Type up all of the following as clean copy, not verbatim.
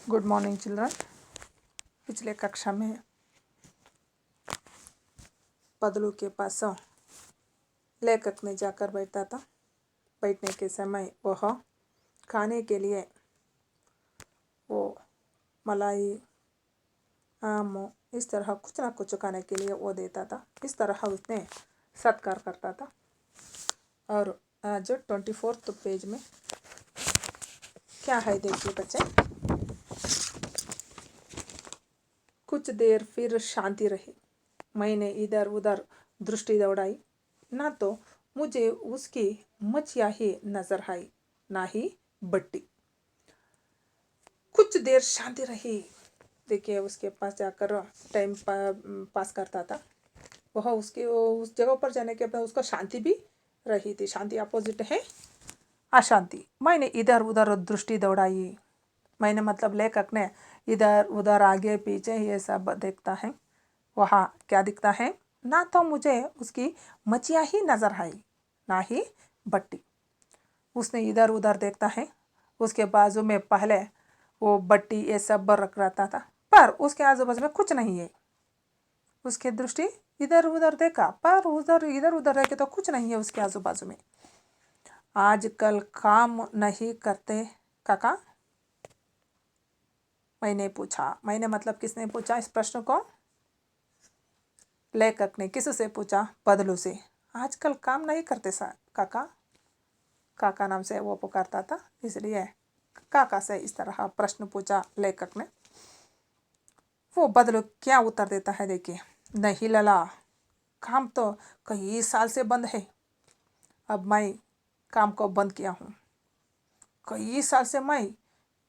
Good morning children. पिछले कक्षा में बदलू के पास लेखक ने जाकर बैठा था। बैठने के समय वह खाने के लिए वो मलाई आम इस तरह कुछ ना कुछ खाने के लिए वो देता था। इस तरह उसने सत्कार करता था। और आज 24 पेज में क्या है देखिए बच्चे। कुछ देर फिर शांति रही। मैंने इधर उधर दृष्टि दौड़ाई, ना तो मुझे उसकी मछिया ही नजर आई, ना ही बट्टी। कुछ देर शांति रही। देखिए उसके पास जाकर टाइम पास करता था वह। उसके उस जगह पर जाने के बाद उसको शांति भी रही थी। शांति अपोजिट है अशांति। मैंने इधर उधर दृष्टि दौड़ाई। मैंने मतलब लेखक ने इधर उधर आगे पीछे ये सब देखता है। वहाँ क्या दिखता है, ना तो मुझे उसकी मचिया ही नजर आई, ना ही बट्टी। उसने इधर उधर देखता है। उसके बाजू में पहले वो बट्टी ये सब रख रहता था, पर उसके आजू बाजू में कुछ नहीं है। उसकी दृष्टि इधर उधर देखा, पर उधर इधर उधर रह के तो कुछ नहीं है उसके आजू बाजू में। आजकल काम नहीं करते काका, मैंने पूछा। मैंने मतलब किसने पूछा इस प्रश्न को? लेखक ने। किससे पूछा? बदलू से। आजकल काम नहीं करते काका। काका नाम से वो पुकारता था, इसलिए काका से इस तरह प्रश्न पूछा लेखक ने। वो बदलू क्या उत्तर देता है देखिए। नहीं लला, काम तो कई साल से बंद है। अब मैं काम को बंद किया हूँ। कई साल से मैं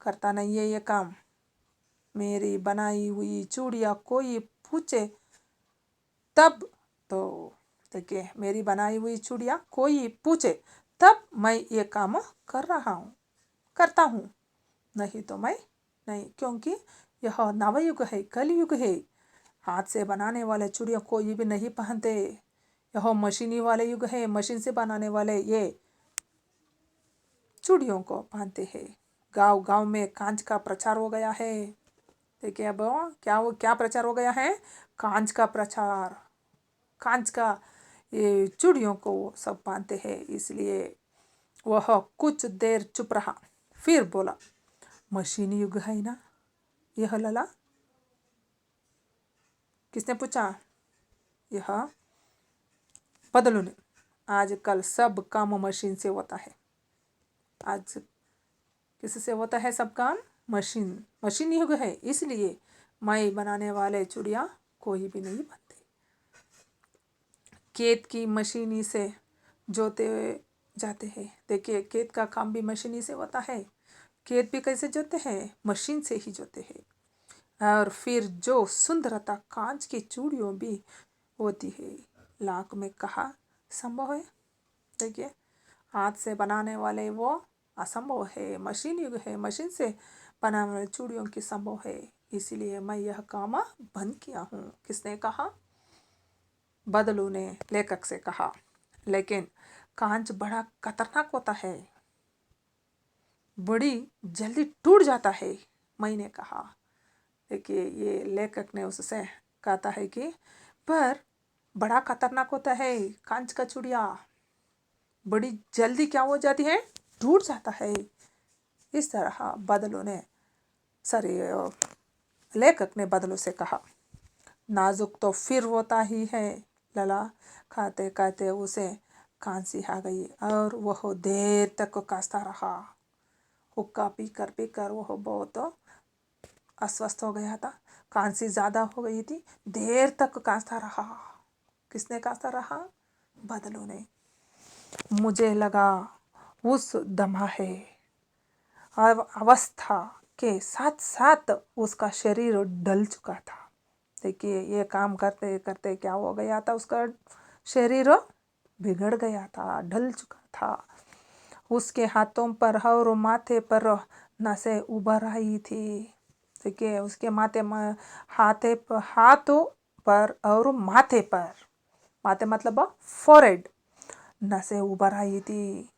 करता नहीं है ये काम। मेरी बनाई हुई चूड़ियाँ कोई पूछे तब तो, देखिए मेरी बनाई हुई चूड़ियाँ कोई पूछे तब मैं ये काम करता हूँ। नहीं तो मैं नहीं, क्योंकि यह नवयुग है, कलयुग है। हाथ से बनाने वाले चूड़ियाँ कोई भी नहीं पहनते। यह मशीनी वाले युग है। मशीन से बनाने वाले ये चूड़ियों को पहनते हैं। गांव गांव में कांच का प्रचार हो गया है। देखिए अब क्या प्रचार हो गया है? कांच का प्रचार। कांच का ये चूड़ियों को सब पहनते हैं। इसलिए वह कुछ देर चुप रहा, फिर बोला, मशीनी युग है ना यह लला? किसने पूछा? यह बदलू ने। आजकल सब काम मशीन से होता है। आज किससे होता है सब काम? मशीन युग है, इसलिए मैं बनाने वाले चूड़ियाँ कोई भी नहीं बनते। खेत की मशीनी से जोते जाते हैं। देखिए खेत का काम भी मशीनी से होता है। खेत भी कैसे जोते हैं? मशीन से ही जोते हैं। और फिर जो सुंदरता कांच की चूड़ियों भी होती है, लाख में कहा संभव है। देखिए हाथ से बनाने वाले वो असंभव है। मशीन युग है, मशीन से बनाने वाले चूड़ियों की संभव है। इसीलिए मैं यह काम बंद किया हूँ। किसने कहा? बदलू ने लेखक से कहा। लेकिन कांच बड़ा खतरनाक होता है, बड़ी जल्दी टूट जाता है, मैंने कहा। देखिए ये लेखक ने उससे कहता है कि पर बड़ा खतरनाक होता है कांच का चूड़िया, बड़ी जल्दी क्या हो जाती है? टूट जाता है। इस तरह बदलू ने लेखक ने बदलू से कहा। नाजुक तो फिर होता ही है लला। खाते खाते उसे खांसी आ गई और वह देर तक कांसता रहा। हुक्का पीकर वह बहुत अस्वस्थ हो गया था। खांसी ज़्यादा हो गई थी। देर तक कांसता रहा। किसने कांसता रहा? बदलू ने। मुझे लगा उस दमा है अवस्था के साथ साथ उसका शरीर डल चुका था। देखिए ये काम करते करते क्या हो गया था? उसका शरीर बिगड़ गया था, ढल चुका था। उसके हाथों पर और माथे पर नसें उभर आई थी। देखिए उसके हाथों पर और माथे मतलब फोरहेड, नसें उभर आई थी।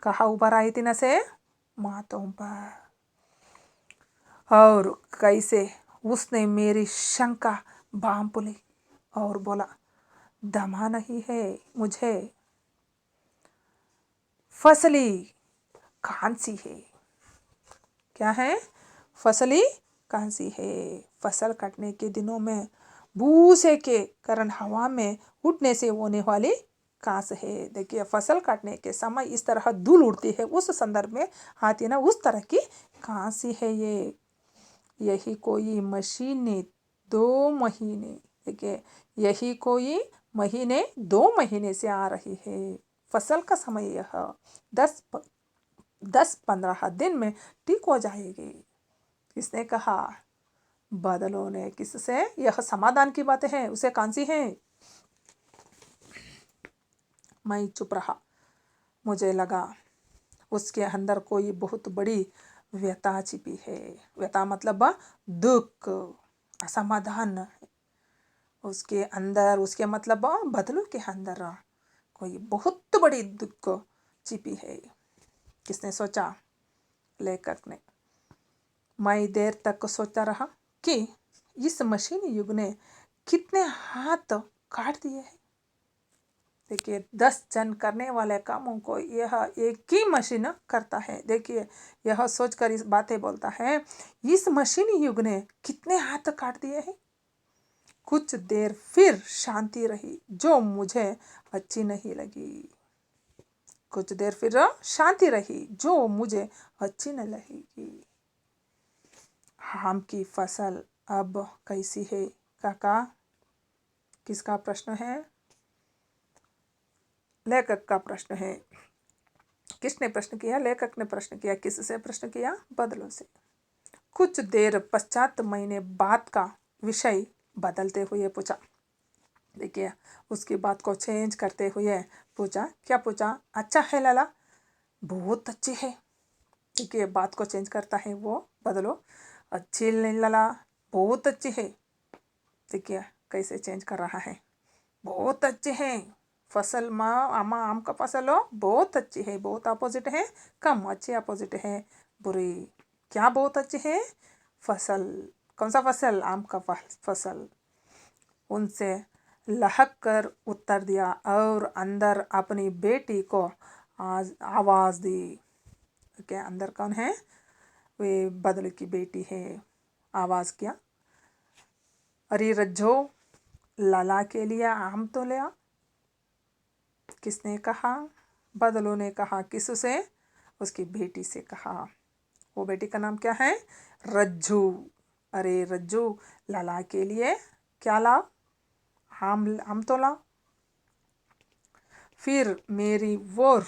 कहाँ उभर आई थी नसें? माथों पर। और कैसे उसने मेरी शंका भांप ली और बोला, दमा नहीं है मुझे, फसली खांसी है। क्या है? फसली खांसी है। फसल कटने के दिनों में भूसे के कारण हवा में उड़ने से होने वाली कांस है। देखिए, फसल काटने के समय इस तरह धूल उड़ती है, उस संदर्भ में आती है ना, उस तरह की खांसी है ये। यही कोई महीने 2 महीने, देखिए, यही कोई महीने 2 महीने से आ रही है। फसल का समय यह 10-15 दिन में ठीक हो जाएगी। किसने कहा? बादलों ने। किससे? यह समाधान की बातें हैं, उसे कांसी है। मैं चुप रहा। मुझे लगा उसके अंदर कोई बहुत बड़ी व्यथा छिपी है। व्यथा मतलब दुख, असमाधान। उसके अंदर, उसके मतलब बदलों के अंदर कोई बहुत बड़ी दुख छिपी है। किसने सोचा? लेखक ने। मैं देर तक सोचता रहा कि इस मशीनी युग ने कितने हाथ काट दिए हैं। देखिए, 10 जन करने वाले कामों को यह एक ही मशीन करता है। देखिए, यह सोचकर इस बातें बोलता है, इस मशीनी युग ने कितने हाथ काट दिए हैं। कुछ देर फिर शांति रही जो मुझे अच्छी नहीं लगी। कुछ देर फिर शांति रही जो मुझे अच्छी न लगेगी। आम की फसल अब कैसी है काका? किसका प्रश्न है? लेखक का प्रश्न है। किसने प्रश्न किया? लेखक ने प्रश्न किया। किससे प्रश्न किया? बदलों से। कुछ देर पश्चात मैंने बात का विषय बदलते हुए पूछा। देखिए, उसकी बात को चेंज करते हुए पूछा। क्या पूछा? अच्छा है लाला? बहुत अच्छी है। देखिए, बात को चेंज करता है वो। बदलो। अच्छी नहीं लाला, बहुत अच्छी है। देखिए कैसे चेंज कर रहा है। बहुत अच्छे हैं फसल में, आम का फसल हो, बहुत अच्छी है। बहुत अपोजिट है, कम अच्छी अपोजिट है, बुरी। क्या बहुत अच्छी है? फसल। कौन सा फसल? आम का फसल। उनसे लहक कर उत्तर दिया और अंदर अपनी बेटी को आवाज़ दी। क्या अंदर कौन है? वे बदल की बेटी है। आवाज़ किया, अरे रज्जो, लाला के लिए आम तो ले आ। किसने कहा? बदलू ने कहा। किससे? उसकी बेटी से कहा। वो बेटी का नाम क्या है? रज्जू। अरे रज्जू, लाला के लिए क्या लाओ? आम तो लाओ। फिर मेरी ओर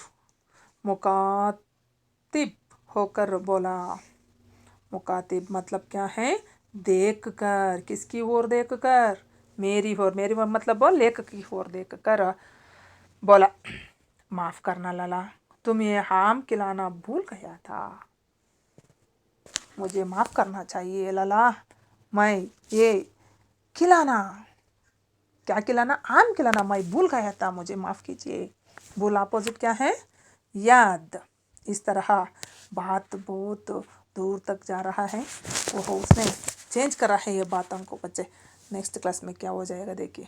मुकातिब होकर बोला। मुकातिब मतलब क्या है? देख कर। किसकी ओर देख कर? मेरी ओर। मेरी ओर मतलब लेखक की ओर देख कर बोला, माफ़ करना लाला, तुम्हें आम खिलाना भूल गया था। मुझे माफ़ करना चाहिए लाला, मैं ये खिलाना, क्या खिलाना? आम खिलाना मैं भूल गया था, मुझे माफ़ कीजिए। भूल अपोजिट क्या है? याद। इस तरह बात बहुत दूर तक जा रहा है। वो उसने चेंज करा है ये बातों को। बच्चे नेक्स्ट क्लास में क्या हो जाएगा देखिए।